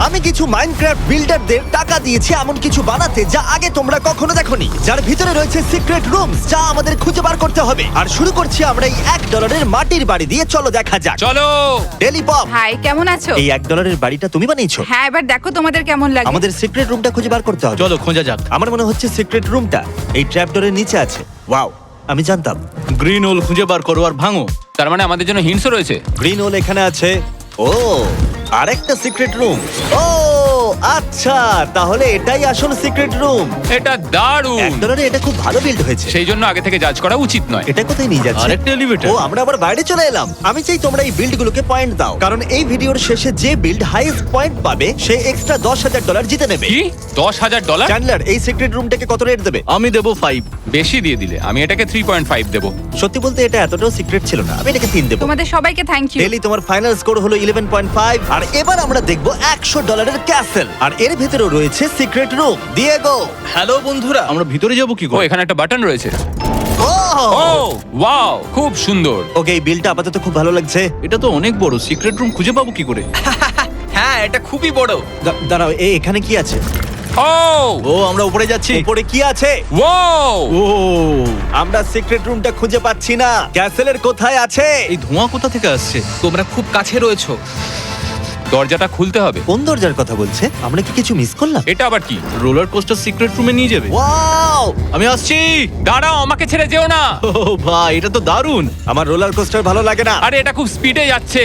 আমি কিছু মাইনক্রাফট বিল্ডারদের টাকা দিয়েছি এমন কিছু বানাতে যা আগে তোমরা কখনো দেখোনি, যার ভিতরে রয়েছে সিক্রেট রুমস যা আমাদের খুঁজে বার করতে হবে। আর শুরু করছি আমরা এই $1 মাটির বাড়ি দিয়ে। চলো দেখা যাক। চলো। ডেলি পপ, হাই, কেমন আছো? এই $1 বাড়িটা তুমি বানিয়েছো? হ্যাঁ, এবার দেখো তোমাদের কেমন লাগে। আমাদের সিক্রেট রুমটা খুঁজে বার করতে হবে। চলো খোঁজা যাক। আমার মনে হচ্ছে সিক্রেট রুমটা এই ট্র্যাপডোরের নিচে আছে। ওয়াও, আমি জানতাম। গ্রিন হোল খুঁজে বার করো আর ভাঙো। তার মানে আমাদের জন্য হিন্টসও রয়েছে। গ্রিন হোল এখানে আছে। ও, আরেকটা সিক্রেট রুম। ও আচ্ছা, তাহলে এটাই আসল সিক্রেট রুম। এটা দারুণ। $1 এটা খুব ভালো বিল্ড হয়েছে। সেই জন্য আগে থেকে জাজ করা উচিত নয়। এটা কোথায় নিয়ে যাচ্ছে? আরেকটা এলিভেটর। ও, আমরা আবার বাইরে চলে এলাম। আমি চাই তোমরা এই বিল্ডগুলোকে পয়েন্ট দাও, কারণ এই ভিডিওর শেষে যে বিল্ড হাইয়েস্ট পয়েন্ট পাবে সে এক্সট্রা $10,000 জিতে নেবে। কি $10,000? চ্যান্ডলার, এই সিক্রেট রুমটাকে কত রেট দেবে? আমি দেবো 5। বেশি দিয়ে দিলে আমি এটাকে 3.5 দেবো। সত্যি বলতে এটা এতটাও সিক্রেট ছিল না, আমি এটাকে 3 দেবো। তোমাদের সবাইকে থ্যাংক ইউ। ডেলি, তোমার ফাইনাল স্কোর হলো 11.5। আর এবার আমরা দেখবো $100 ক্যাসেল, আর এর ভেতরেও রয়েছে সিক্রেট রুম। দিয়েগো, হ্যালো বন্ধুরা, আমরা ভিতরে যাব কি ও করে? এখানে একটা বাটন রয়েছে। ও ও ওয়াও, খুব সুন্দর। ওকে, এই বিলটা আপাতত খুব ভালো লাগছে। এটা তো অনেক বড়। সিক্রেট রুম খুঁজে পাবো কি করে? হ্যাঁ, এটা খুবই বড়। দাঁড়াও, এখানে কি আছে? ও ও, আমরা উপরে যাচ্ছি। উপরে কি আছে? ওয়াও, ও, আমরা সিক্রেট রুমটা খুঁজে পাচ্ছি না। ক্যাসেলের কোথায় আছে? এই ধোঁয়া কোথা থেকে আসছে? তোমরা খুব কাছে রয়েছো। দরজাটা খুলতে হবে। কোন দরজার কথা বলছে? আমরা কি কিছু মিস করলাম? এটা আবার কি? রোলার কোস্টার সিক্রেট রুমে নিয়ে যাবে। ওয়াও, আমি আসছি। দাঁড়াও, আমাকে ছেড়ে যেও না। ও ভাই, এটা তো দারুণ। আমার রোলার কোস্টার ভালো লাগে না। আরে এটা খুব স্পিডে যাচ্ছে।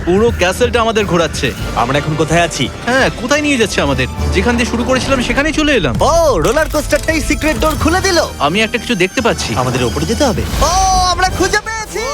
পুরো ক্যাসেলটা আমাদের ঘোরাচ্ছে। আমরা এখন কোথায় আছি? হ্যাঁ, কোথায় নিয়ে যাচ্ছে আমাদের? যেখান দিয়ে শুরু করেছিলাম সেখানেই চলে এলাম। ও, রোলার কোস্টারটাই সিক্রেট ডোর খুলে দিল। আমি একটা কিছু দেখতে পাচ্ছি। আমাদের উপরে যেতে হবে। ও, আমরা খুঁজে পেয়েছি।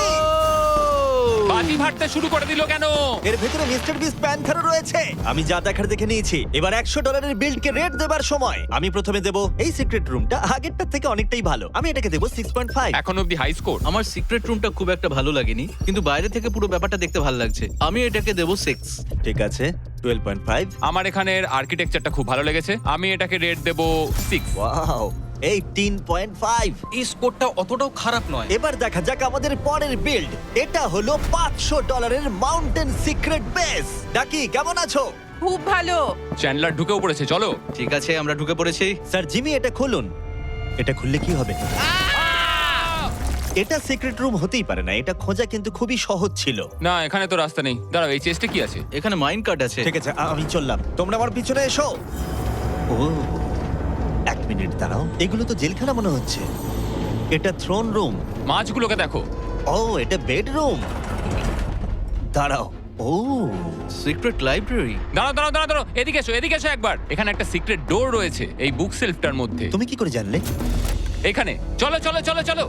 বাজি ভাটতে শুরু করে দিল কেন? এর ভেতরে মিস্টার বিস্ট প্যান্থারও রয়েছে। আমি যা দেখার দেখে নিয়েছি। এবার $100 বিল্ডকে রেট দেবার সময়। আমি প্রথমে দেব এই সিক্রেট রুমটা আগেরটার থেকে অনেকটাই ভালো। আমি এটাকে দেব 6.5। এখন অব্দি হাই স্কোর। আমার সিক্রেট রুমটা খুব একটা ভালো লাগেনি, কিন্তু বাইরে থেকে পুরো ব্যাপারটা দেখতে ভালো লাগছে। আমি এটাকে দেবো 6। ঠিক আছে, 12.5। আমার এখানের আর্কিটেকচারটা খুব ভালো লেগেছে। আমি এটাকে রেট দেবো 6। ওয়াও, 18.5। এই স্কোরটা অতটাও খারাপ নয়। এবার দেখা যাক আমাদের পরের বিল্ড। এটা হলো $500 মাউন্টেন সিক্রেট বেস। ডাকি, কেমন আছো? খুব ভালো। চ্যান্ডলার ঢুকেও পড়েছে, চলো। ঠিক আছে, আমরা ঢুকে পড়েছি। স্যার জিমি, এটা খুলুন। এটা খুললে কি হবে? এটা সিক্রেট রুম হতেই পারে না। এটা খোঁজা কিন্তু খুবই সহজ ছিল। না, এখানে তো রাস্তা নেই। দাঁড়াও, এই চেস্টে কি আছে? এখানে মাইন কার্ড আছে। ঠিক আছে, আমি চললাম। তোমরা আমার পিছনে এসো। ও, 1 মিনিট দাঁড়াও। এগুলো তো জেলখানা মনে হচ্ছে। এটা থ্রোন রুম। মাছগুলোকে দেখো। ও, এটা বেডরুম। দাঁড়াও। ও, সিক্রেট লাইব্রেরি। দাঁড়াও দাঁড়াও দাঁড়াও দাঁড়াও, এদিকে এসো, এদিকে এসো একবার। এখানে একটা সিক্রেট ডোর রয়েছে এই বুক সেলফটার মধ্যে। তুমি কি করে জানলে? এখানে চলো চলো চলো চলো।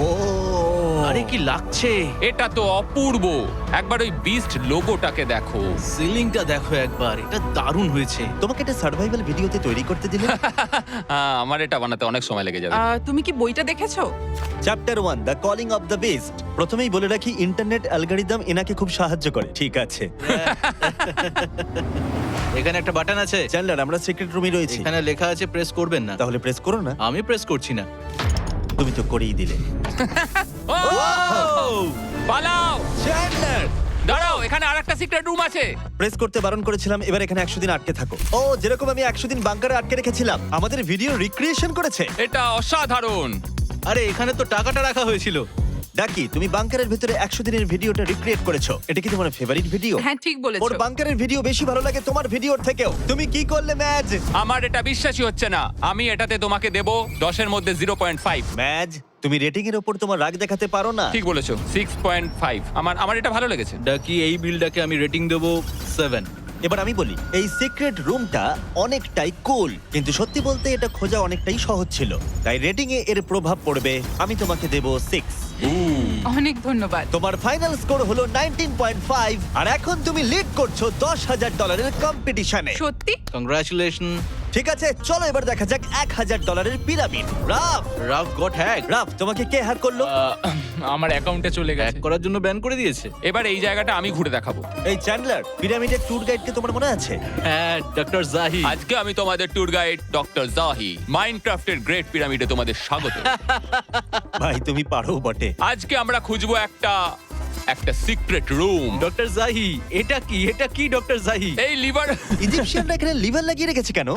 ও, আরে কি লাগছে! এটা তো অপূর্ব। একবার ওই বিস্ট লোগোটাকে দেখো। সিলিংটা দেখো একবার, এটা দারুণ হয়েছে। তোমাকে এটা সার্ভাইভাল ভিডিওতে তৈরি করতে দিলে? আমার এটা বানাতে অনেক সময় লেগে যাবে। তুমি কি বইটা দেখেছো? Chapter 1, the calling of the beast. প্রথমেই বলে রাখি, ইন্টারনেট অ্যালগরিদম এনাকে খুব সাহায্য করে। ঠিক আছে এখানে একটা বাটন আছে। চ্যান্ডলার, আমরা সিক্রেট রুমে রয়েছি। এখানে লেখা আছে প্রেস করবেন না। তাহলে প্রেস করো না। আমি প্রেস করছি না। তুমি তো করেই দিলে। ও! পালাও! চ্যান্ডলার, দাঁড়াও, এখানে আরেকটা সিক্রেট রুম আছে। প্রেস করতে বারণ করেছিলাম, এবার এখানে 100 দিন আটকে থাকো। ও, যেরকম আমি 100 দিন বাংকারে আটকে রেখেছিলাম। আমাদের ভিডিও রিক্রিয়েশন করেছে। এটা অসাধারণ। আরে এখানে তো টাকাটা রাখা হয়েছিল। ডাকি, তুমি বাংকারের ভিতরে 100 দিনের ভিডিওটা রিক্রিয়েট করেছো। এটা কি তোমার ফেভারিট ভিডিও? হ্যাঁ, ঠিক বলেছো। ওর বাংকারের ভিডিও বেশি ভালো লাগে তোমার ভিডিওর থেকেও। তুমি কি করলে ম্যাজ? আমার এটা বিশ্বাসই হচ্ছে না। আমি এটাতে তোমাকে দেব 10-এর মধ্যে 0.5। ম্যাজ, তুমি রেটিং এর উপর তোমার রাগ দেখাতে পারো না। ঠিক বলেছো, 6.5। আমার এটা ভালো লেগেছে। ডাকি, এই বিলটাকে আমি রেটিং দেবো 7। এবার আমি বলি, এই সিক্রেট রুমটা অনেকটাই কুল, কিন্তু সত্যি বলতে এটা খোঁজা অনেকটাই সহজ ছিল। তাই রেটিং এ এর প্রভাব পড়বে। আমি তোমাকে দেব 6। অনেক ধন্যবাদ। তোমার ফাইনাল স্কোর হলো 19.5, আর এখন তুমি লিড করছো $10,000 কম্পিটিশনে। সত্যি? কংগ্রাচুলেশন। ঠিক আছে, চলো এবার দেখা যাক $1,000 pyramid. Rough goat hack. Rough, তোমাকে কে হ্যাক করলো? আমার অ্যাকাউন্টে চলে হ্যাক করার জন্য ব্যান করে দিয়েছে। এবার এই জায়গাটা আমি ঘুরে দেখাবো। এই চ্যান্ডলার, পিরামিডের ট্যুর গাইডকে তোমার মনে আছে? হ্যাঁ, ডক্টর জাহি। আজকে আমি তোমাদের tour guide doctor Zahi. মাইনক্রাফটের great পিরামিডে তোমাদের স্বাগত। ভাই, তুমি পারো বটে। আজকে আমরা খুঁজবো একটা একটা সিক্রেট রুম। ডক্টর জাহি, এটা কি ডক্টর জাহি? এই লিভার ইজিপশিয়ানরা এখানে লিভার লাগিয়ে রেখেছে কেন?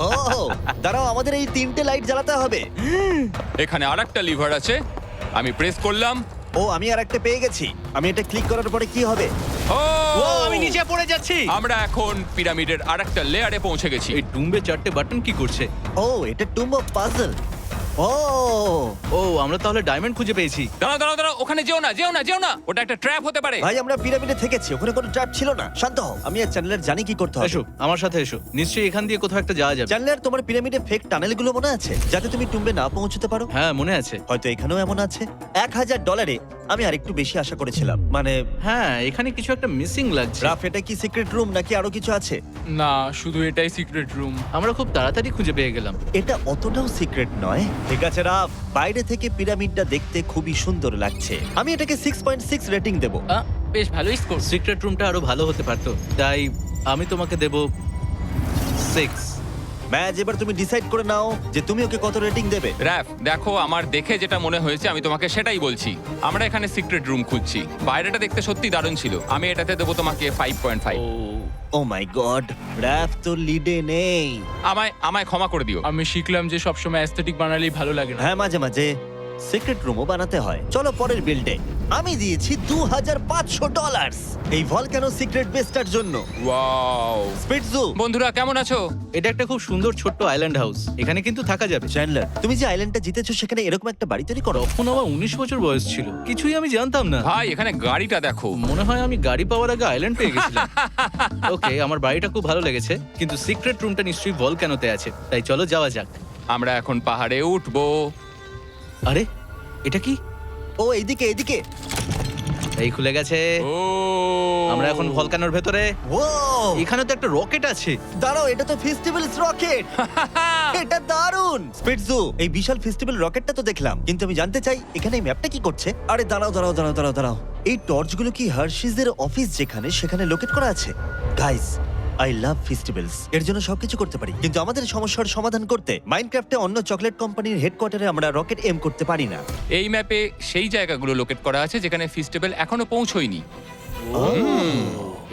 ও দাঁড়াও, আমাদের এই 3টে লাইট জ্বালাতে হবে। এখানে আরেকটা লিভার আছে, আমি প্রেস করলাম। ও আমি আর একটা পেয়ে গেছি। আমি এটা ক্লিক করার পরে কি হবে? ও ও আমি নিচে পড়ে যাচ্ছি। আমরা এখন পিরামিডের আরেকটা লেয়ারে পৌঁছে গেছি। এই ডুম্বে 4টে বাটন কি করছে? ও এটা টুম্ব অফ পাজল। ও ও আমরা তাহলে ডায়মন্ড খুঁজে পেয়েছি। দাঁড়াও দাঁড়াও দাঁড়াও, ওখানে যেও না, ওটা একটা ট্র্যাপ হতে পারে। ভাই আমরা পিরামিডে থেকেছি, ওখানে কোনো ট্র্যাপ ছিল না। শান্ত হও, আমি আর চ্যানেলের জানি কি করতে হবে। এসো আমার সাথে এসো, নিশ্চয়ই এখান দিয়ে কোথাও একটা যাওয়া যাবে। চ্যানেলের তোমার পিরামিডে ফেক টানেলগুলো মনে আছে, যাতে তুমি টুম্বে না পৌঁছতে পারো? হ্যাঁ মনে আছে। হয়তো এখানেও এমন আছে। $1000 আমি আরেকটু বেশি আশা করেছিলাম। মানে হ্যাঁ এখানে কিছু একটা মিসিং লাগছে। রাফ, এটা কি সিক্রেট রুম নাকি আরো কিছু আছে? না, শুধু এটাই সিক্রেট রুম। আমরা খুব তাড়াতাড়ি খুঁজে পেয়ে গেলাম। এটা অতটাও সিক্রেট নয়। ঠিক আছে রাফ, বাইরে থেকে পিরামিডটা দেখতে খুবই সুন্দর লাগছে। আমি এটাকে 6.6 রেটিং দেব। বেশ ভালোই স্কোর। সিক্রেট রুমটা আরো ভালো হতে পারতো, তাই আমি তোমাকে দেব 6। ম্যাজ, এবার তুমি ডিসাইড করে নাও যে তুমি ওকে কত রেটিং দেবে। র‍্যাফ, দেখো আমার দেখে যেটা মনে হয়েছে আমি তোমাকে সেটাই বলছি। আমরা এখানে সিক্রেট রুম খুঁজছি, বাইরেটা দেখতে সত্যি দারুণ ছিল। আমি এটাতে দেবো তোমাকে 5.5। ও মাই গড, রাফ তো লিডে নেই। আমায় ক্ষমা করে দিও। আমি শিখলাম যে সবসময় অ্যাস্থেটিক বানালেই ভালো লাগে না। হ্যাঁ মাঝে মাঝে সিক্রেট রুমও বানাতে হয়। চলো পরের বিল্ডে। আমি দিয়েছি $2500 এই ভলকানো সিক্রেট বেসটার জন্য। ওয়াও। স্পিটজু, বন্ধুরা কেমন আছো? এটা একটা খুব সুন্দর ছোট্ট আইল্যান্ড হাউস, এখানে কিন্তু থাকা যাবে। চ্যান্ডলার, তুমি যে আইল্যান্ডটা জিতেছো সেখানে এরকম একটা বাড়ি তৈরি করো। তখন আমার 19 বছর বয়স ছিল, কিছুই আমি জানতাম না। ভাই এখানে গাড়িটা দেখো। মনে হয় আমি গাড়ি পাওয়ার আগে আইল্যান্ড পেয়ে গেছিলাম। ওকে, আমার বাড়িটা খুব ভালো লেগেছে, কিন্তু সিক্রেট রুমটা নিশ্চয়ই ভলক্যানোতে আছে, তাই চলো যাওয়া যাক। আমরা এখন পাহাড়ে উঠবো। আরে এটা কি? ও এইদিকে এইদিকে। এই খুলে গেছে। ও আমরা এখন ভলক্যানোর ভেতরে। ও এখানে তো একটা রকেট আছে। দাঁড়াও, এটা তো ফেস্টিভ্যালস রকেট। এটা দারুণ। স্পিটজু, এই বিশাল ফেস্টিভ্যাল রকেটটা তো দেখলাম, কিন্তু আমি জানতে চাই এখানে এই ম্যাপটা কি করছে। আরে দাঁড়াও দাঁড়াও দাঁড়াও দাঁড়াও দাঁড়াও, এই টর্চগুলো কি হার্শিজের অফিস যেখানে সেখানে লোকেট করা আছে? গাইস, আই লাভ ফেস্টিভ্যালস, এর জন্য সবকিছু করতে পারি, কিন্তু আমাদের সমস্যার সমাধান করতে মাইনক্রাফটে অন্য চকলেট কোম্পানির হেডকোয়ার্টারে আমরা রকেট এম করতে পারি না। এই ম্যাপে সেই জায়গাগুলো লোকেট করা আছে যেখানে ফেস্টিভ্যাল এখনো পৌঁছয়নি।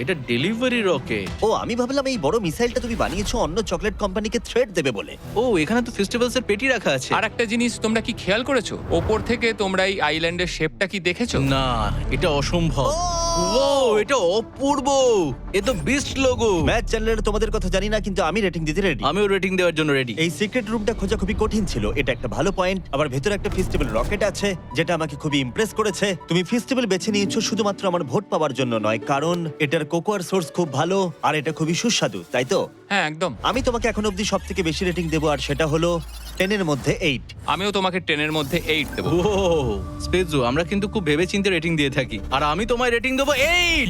এটা ডেলিভারি রকেট। ও আমি ভাবলাম এই বড় মিসাইলটা তুমি বানিয়েছো অন্য চকলেট কোম্পানিকে থ্রেট দেবে বলে। ও এখানে তো ফেস্টিভ্যালস এর পেটি রাখা আছে। আর একটা জিনিস তোমরা কি খেয়াল করেছো, ওপর থেকে তোমরা এই আইল্যান্ডের শেপটা কি দেখেছো? না, এটা অসম্ভব। ও এটা অপূর্ব, এ তো বিস্ট লোগো। ম্যাচ চ্যানেলের তোমাদের কথা জানি না, কিন্তু আমি রেটিং দিতে রেডি। আমিও রেটিং দেওয়ার জন্য রেডি। এই সিক্রেট রুমটা খোঁজা খুবই কঠিন ছিল, এটা একটা ভালো পয়েন্ট। আবার ভেতরে একটা ফেস্টিভ্যাল রকেট আছে যেটা আমাকে খুবই ইমপ্রেস করেছে। তুমি ফেস্টিভ্যাল বেছে নিয়েছো শুধুমাত্র আমার ভোট পাওয়ার জন্য নয়, কারণ এটার কোকোয়ার সোর্স খুব ভালো আর এটা খুবই সুস্বাদু, তাই তো? হ্যাঁ একদম। আমি তোমাকে এখন অবধি সব থেকে বেশি রেটিং দেবো, আর সেটা হলো 10 এর মধ্যে 8। আমিও তোমাকে 10 এর মধ্যে 8 দেবো। ও স্পেজু, আমরা কিন্তু খুব ভেবেচিন্তে রেটিং দিয়ে থাকি, আর আমি তোমায় রেটিং দেবো 8।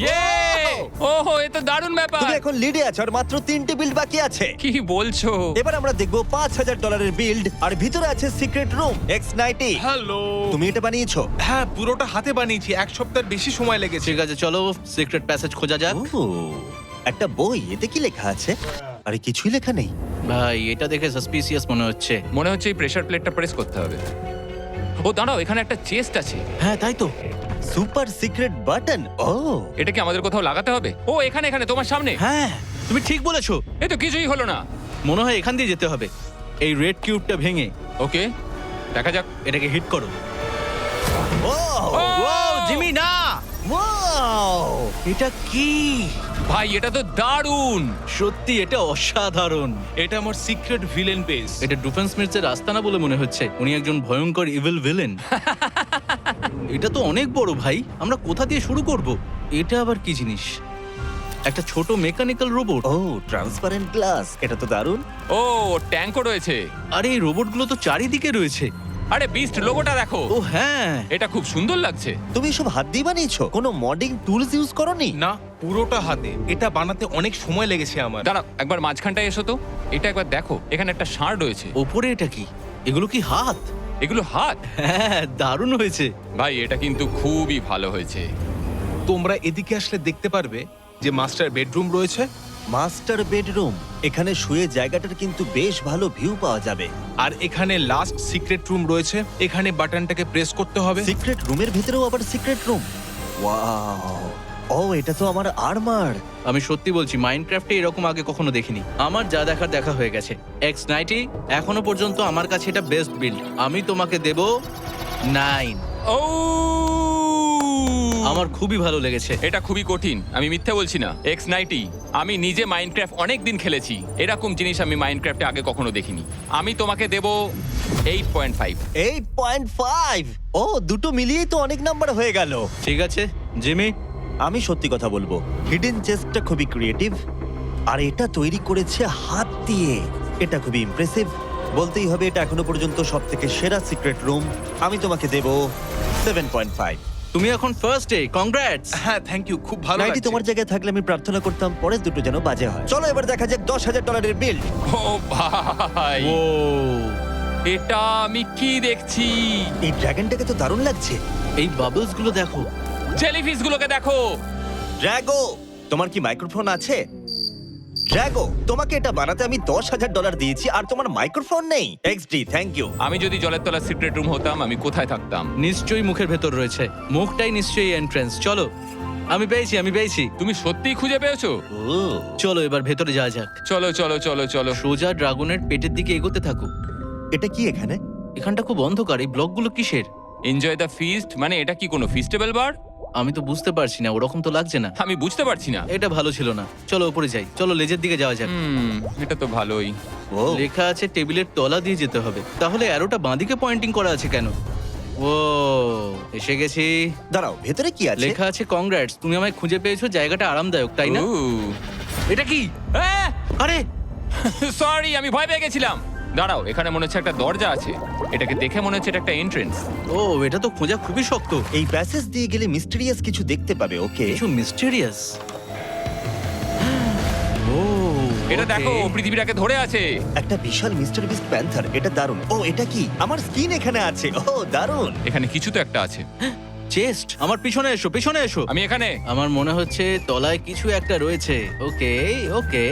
ওহো, এ তো দারুণ ব্যাপার। তুমি এখন লিডে আছো আর মাত্র 3টে বিল্ড বাকি আছে। কি বলছো? এবার আমরা দেখবো $5000 বিল্ড, আর ভিতরে আছে সিক্রেট রুম X90। হ্যালো। তুমি এটা বানিয়েছো? হ্যাঁ, পুরোটা হাতে বানিয়েছি, এক সপ্তাহের বেশি সময় লেগেছে। ঠিক আছে, চলো সিক্রেট প্যাসেজ খোঁজা যাক। ও, একটা বই, এতে কি লেখা আছে? আরে কিছুই লেখা নেই। ভাই এটা দেখে সাসপিসিয়াস মনে হচ্ছে। মনে হচ্ছে এই প্রেসার প্লেটটা প্রেস করতে হবে। ও দাঁড়াও, এখানে একটা চেস্ট আছে। হ্যাঁ তাই তো। Super secret button. ও এটা কি আমাদের কোথাও লাগাতে হবে? ও এখানে এখানে তোমার সামনে। হ্যাঁ তুমি ঠিক বলেছো, এই তো কিছুই হলো না। মনে হয় এখান দিয়ে যেতে হবে। এই রেড কিউবটা ভেঙে ওকে, দেখা যাক। এটাকে হিট করো। ও ও জিমি না, ওয়াও, এটা কি? ভাই এটা তো দারুণ। সত্যি এটা অসাধারণ। এটা আমার সিক্রেট ভিলেন বেস। এটা ডুফেন্স মিটসের আস্তানা বলে মনে হচ্ছে। উনি একজন ভয়ঙ্কর ইভিল ভিলেন। এটা তো অনেক বড় ভাই, আমরা কোথা দিয়ে শুরু করব? এটা আবার কি জিনিস? একটা ছোট মেকানিক্যাল রোবট। ও ট্রান্সপারেন্ট গ্লাস, এটা তো দারুণ। ও ট্যাঙ্কও রয়েছে। আরে এই রোবটগুলো তো চারিদিকে রয়েছে। আরে বিস্ট লোগোটা দেখো। ও হ্যাঁ, এটা খুব সুন্দর লাগছে। তুমি সব হাত দিয়ে বানিয়েছো? কোনো মডিং টুলস ইউজ করোনি? না, পুরোটা হাতে। এটা বানাতে অনেক সময় লেগেছে আমার। দাঁড়াও, একবার মাঝখানটায় এসো তো। এটা একবার দেখো, এখানে একটা ষাঁড় রয়েছে। ওপরে এটা কি? এগুলো কি হাত? এগুলো হাত। হ্যাঁ দারুণ হয়েছে। ভাই এটা কিন্তু খুবই ভালো হয়েছে। তোমরা এদিকে আসলে দেখতে পারবে যে মাস্টার বেডরুম রয়েছে। Master bedroom. এখানে শুয়ে জায়গাটার কিন্তু বেশ ভালো ভিউ পাওয়া যাবে। আর এখানে লাস্ট সিক্রেট রুম রয়েছে, এখানে বাটনটাকে প্রেস করতে হবে। সিক্রেট রুমের ভিতরেও আবার সিক্রেট রুম। ওয়াও, ও এটা তো আমার আর্মার। আমি সত্যি বলছি, মাইনক্রাফটে এরকম আগে কখনো দেখিনি। আমার যা দেখার দেখা হয়ে গেছে। X90 এখনো পর্যন্ত আমার কাছে এটা বেস্ট বিল্ড। আমি তোমাকে দেব 9। ও আমার খুবই ভালো লেগেছে। এটা খুবই কঠিন, আমি মিথ্যে বলছি না। X90 আমি নিজে মাইনক্রাফট অনেক দিন খেলেছি, এরকম জিনিস আমি মাইনক্রাফটে আগে কখনো দেখিনি। আমি তোমাকে দেব 8.5। 8.5। ও দুটো মিলিয়েই তো অনেক নাম্বার হয়ে গেল। ঠিক আছে জিমি, আমি সত্যি কথা বলবো, হিডেন চেস্টটা খুবই ক্রিয়েটিভ, আর এটা তৈরি করেছে হাত দিয়ে। এটা খুবই ইমপ্রেসিভ, বলতেই হবে এটা এখনো পর্যন্ত সবথেকে সেরা সিক্রেট রুম। আমি তোমাকে দেব 7.5। তুমি এখন ফার্স্ট ডে, কংগ্রাটস। হ্যাঁ, থ্যাংক ইউ, খুব ভালো নাইটি লাগছে। তোমার জায়গায় থাকলে আমি প্রার্থনা করতাম পরের দুটো যেন বাজে হয়। চলো এবার দেখা যাক $10,000 বিল। ও ভাই, ও এটা আমি কি দেখছি? এই ড্রাগনটাকে তো দারুণ লাগছে। এই বাবলস গুলো দেখো। জেলিফিশ গুলোকে দেখো। ড্রাগো, তোমার কি মাইক্রোফোন আছে? ড্রাগো, তোমাকে এটা বানাতে আমি $10,000 দিয়েছি আর তোমার মাইক্রোফোন নেই। XD, thank you. আমি যদি জলের তলার সিক্রেট রুম হতাম, আমি কোথায় থাকতাম? নিশ্চয়ই মুখের ভেতর রয়েছে। মুখটাই নিশ্চয়ই এন্ট্রান্স। চলো, আমি পেয়েছি। তুমি সত্যিই খুঁজে পেয়েছো? ও, চলো এবার ভেতরে যাওয়া যাক। চলো চলো চলো চলো। সোজা ড্রাগনের পেটের দিকে এগোতে থাকো। এটা কি এখানে? এখানটা খুব অন্ধকার। এই ব্লকগুলো কিসের? এনজয় দ্য ফিস্ট মানে এটা কি কোনো ফিস্টেবল বার? আমি তো বুঝতে পারছি না, ওরকম তো লাগছে না। আমি বুঝতে পারছি না। এটা ভালো ছিল না। চলো উপরে যাই। চলো লেজের দিকে যাওয়া যাক। এটা তো ভালোই। ও, লেখা আছে টেবিলের তলা দিয়ে যেতে হবে। তাহলে অ্যারোটা বাঁদিকে পয়েন্টিং করা আছে কেন? ও, এসে গেছি। দাঁড়াও, ভেতরে কি আছে? লেখা আছে কংগ্রাটস, তুমি আমায় খুঁজে পেয়েছো। জায়গাটা আরামদায়ক, তাই না? এটা কি? আরে সরি, আমি ভয় পেয়ে গেছিলাম। দাঁড়াও, এখানে মনে হচ্ছে একটা দরজা আছে। এটাকে দেখে মনে হচ্ছে এটা একটা এন্ট্রেন্স। ও, এটা তো খোঁজা খুবই শক্ত। এই প্যাসেজ দিয়ে গেলে মিস্টেরিয়াস কিছু দেখতে পাবে। ওকে, কিছু মিস্টেরিয়াস। ও, এটা okay. দেখো, পৃথিবীটাকে ধরে আছে। একটা বিশাল মিস্টার বিস্ট প্যান্থার। এটা দারুণ। ও, এটা কি? আমার স্কিন এখানে আছে। ও দারুণ। এখানে কিছু তো একটা আছে। চেস্ট। আমার পিছনে এসো, পিছনে এসো। আমি এখানে। আমার মনে হচ্ছে তলায় কিছু একটা রয়েছে। ওকে ওকে।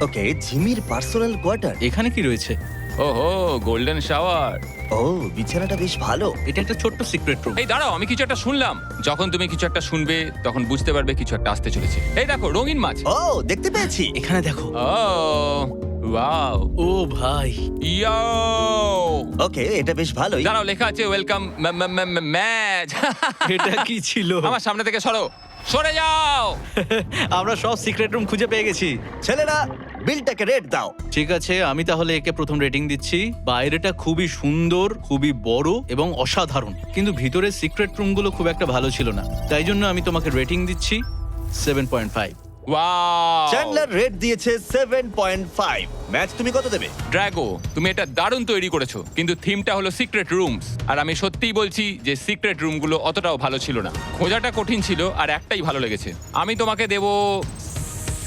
ওকে, জিমির পার্সোনাল কোয়ার্টার। এখানে কি রয়েছে? ওহো, গোল্ডেন শাওয়ার। ও, বিছানাটা বেশ ভালো। এটা একটা ছোট্ট সিক্রেট রুম। এই দাঁড়াও, আমি কিছু একটা শুনলাম। যখন তুমি কিছু একটা শুনবে, তখন বুঝতে পারবে কিছু একটা আসতে চলেছে। এই দেখো, রঙিন মাছ। ও, দেখতে পেয়েছি। এখানে দেখো। ও ওয়াও, ও ভাই, ইয়ো। ওকে, এটা বেশ ভালোই। দাঁড়াও, লেখা আছে ওয়েলকাম ম্যাচ। এটা কি ছিল? আমার সামনে থেকে সরে যাও। আমরা সব সিক্রেট রুম খুঁজে পেয়ে গেছি। ছেলেরা, বিলটাকে রেট দাও। ঠিক আছে, আমি তাহলে একে প্রথম রেটিং দিচ্ছি। বাইরেটা খুবই সুন্দর, খুবই বড় এবং অসাধারণ, কিন্তু ভিতরের সিক্রেট রুমগুলো খুব একটা ভালো ছিল না। তাই জন্য আমি তোমাকে রেটিং দিচ্ছি 7.5। ওয়াও। চ্যান্ডলার রেট দিয়েছে 7.5। ম্যাচ, তুমি কত দেবে? ড্রাগো, তুমি এটা দারুণ তৈরি করেছো, কিন্তু থিমটা হলো সিক্রেট রুমস, আর আমি সত্যিই বলছি যে সিক্রেট রুমগুলো অতটাও ভালো ছিল না। খোঁজাটা কঠিন ছিল, আর একটাই ভালো লেগেছে। আমি তোমাকে দেব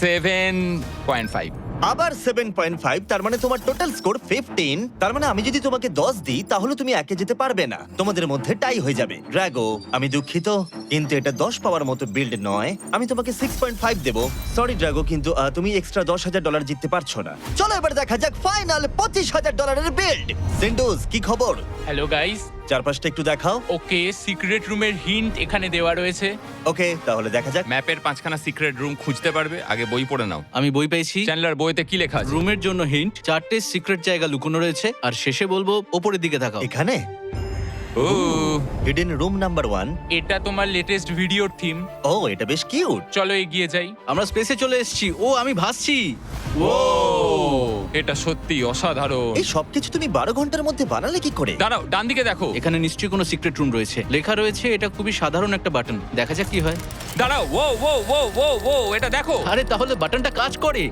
7.5। আবার 7.5, তার মানে তোমার টোটাল স্কোর 15। তার মানে আমি যদি তোমাকে 10 দিই, তাহলে তুমি একে যেতে পারবে না, তোমাদের মধ্যে টাই হয়ে যাবে। ড্রাগো, আমি দুঃখিত, কিন্তু এটা 10 পাওয়ার মতো বিল্ড নয়। আমি তোমাকে 6.5 দেবো। সরি ড্রাগো, কিন্তু তুমি এক্সট্রা $10,000 জিততে পারছো না। চলো এবার দেখা যাক ফাইনাল $25,000 বিল্ড। সিন্ডুস, কি খবর? Hello guys. চারপাশটা একটু দেখাও। ওকে, সিক্রেট রুমের হিন্ট এখানে দেওয়া রয়েছে। ওকে, তাহলে দেখা যাক। ম্যাপের 5খানা সিক্রেট রুম খুঁজতে পারবে, আগে বই পড়ে নাও। আমি বই পেয়েছি। চ্যান্ডলার, বইতে কি লেখা আছে? রুমের জন্য হিন্ট, 4টে সিক্রেট জায়গা লুকোনো রয়েছে, আর শেষে বলবো ওপরের দিকে তাকাও। এখানে ও, হিডেন রুম নাম্বার 1। এটা তোমার লেটেস্ট ভিডিওর থিম। ও, এটা বেশ কিউট। চলো এগিয়ে যাই। আমরা স্পেসে চলে এসেছি। ও, আমি ভাসছি। ও, এটা সত্যি অসাধারণ। এই সবকিছু তুমি 12 ঘন্টার মধ্যে বানালে কি করে? দাঁড়াও, ডান দিকে দেখো। এখানে নিশ্চয়ই কোনো সিক্রেট রুম রয়েছে। লেখা রয়েছে এটা খুবই সাধারণ একটা বাটন। দেখা যাক কি হয়। দাঁড়াও, ও ও ও ও ও, এটা দেখো। আরে তাহলে বাটনটা কাজ করে।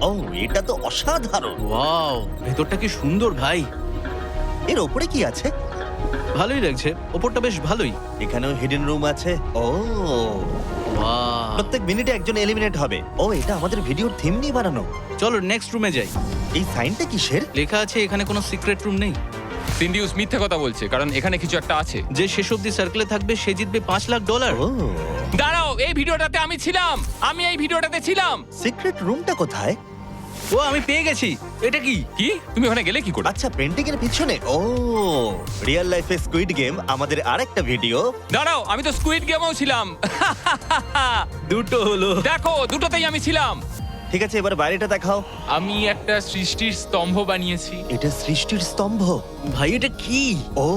ও, এটা তো অসাধারণ। ওয়াও, ভেতরটা কি সুন্দর ভাই। এর ওপরে কি আছে? ভালোই লাগছে, ওপরটা বেশ ভালোই। এখানেও হিডেন রুম আছে। ও, ওয়াও। প্রত্যেক মিনিটে একজন এলিমিনেট হবে। ও, এটা আমাদের ভিডিওর থিম নিয়ে বানানো। চলো নেক্সট রুমে যাই। এই সাইনটা কিসের? লেখা আছে এখানে কোনো সিক্রেট রুম নেই। সিন্ডিউস মিথ্যে কথা বলছে, কারণ এখানে কিছু একটা আছে। যে শেষ অব্দি সার্কেলে থাকবে সে জিতবে $5 লাখ। ও, দাঁড়াও, এই ভিডিওটাতে আমি ছিলাম, আমি এই ভিডিওটাতে ছিলাম। সিক্রেট রুমটা কোথায়? ও আমি পেয়ে গেছি। এটা কি? কি, তুমি ওখানে গেলে কি করে? আচ্ছা, পেন্টিং এর পিছনে। ও, রিয়েল লাইফে স্কুইড গেম আমাদের আরেকটা ভিডিও। দাঁড়াও, আমি তো স্কুইড গেমেও ছিলাম। দুটো হলো। দেখো, দুটোতেই আমি ছিলাম। ঠিক আছে, এবার বাইরেটা দেখাও। আমি একটা সৃষ্টির স্তম্ভ বানিয়েছি। এটা সৃষ্টির স্তম্ভ। ভাই এটা কি? ও,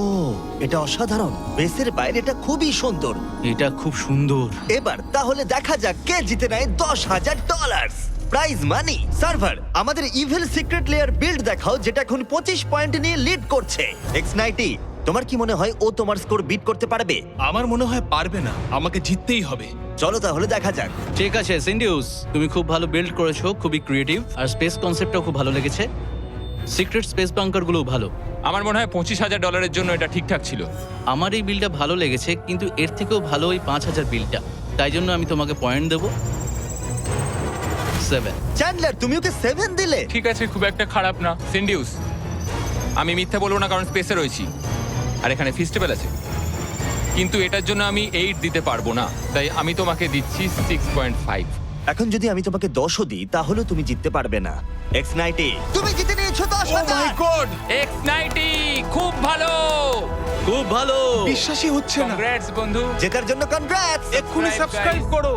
এটা অসাধারণ। বেসের বাইরেটা খুবই সুন্দর। এটা খুব সুন্দর। এবার তাহলে দেখা যাক কে জিতে নেয় $10,000 প্রাইজ মানি। সার্ভার, আমাদের ইভিল সিক্রেট লেয়ার বিল্ড দেখাও, যেটা এখন 25 পয়েন্ট নিয়ে লিড করছে। X90, তোমার কি মনে হয় ও তোমার স্কোর বিট করতে পারবে? আমার মনে হয় পারবে না, আমাকে জিততেই হবে। চলো তাহলে দেখা যাক। ঠিক আছে সিন্ডিউস, তুমি খুব ভালো বিল্ড করেছো, খুবই ক্রিয়েটিভ, আর স্পেস কনসেপ্টটাও খুব ভালো লেগেছে। সিক্রেট স্পেস বাঙ্কারগুলোও ভালো। আমার মনে হয় $25,000 জন্য এটা ঠিকঠাক ছিল। আমার এই বিলটা ভালো লেগেছে, কিন্তু এর থেকেও ভালো ওই 5,000 বিলটা। তাই জন্য আমি তোমাকে পয়েন্ট দেবো 7। চ্যান্ডলার, তুমি ওকে 7 দিলে? ঠিক আছে, খুব একটা খারাপ না। সিন্ডিউস, আমি মিথ্যা বলবো না, কারণ স্পেসে রয়েছি আর এখানে ফেস্টিভ্যাল আছে। কিন্তু এটার জন্য আমি 8 দিতে পারবো না, তাই আমি তোমাকে দিচ্ছি 6.5। এখন যদি আমি তোমাকে 10ও দিই, তাহলে তুমি জিততে পারবে না। X90, তুমি জিতে নিয়েছো ও মাই 10,000। গড, X90 খুব ভালো। খুব ভালো। বিশ্বাসই হচ্ছে না। কংগ্রেটস বন্ধু। জেতার জন্য কনগ্রাটস। এক্ষুনি Subscribe, সাবস্ক্রাইব guys. করো।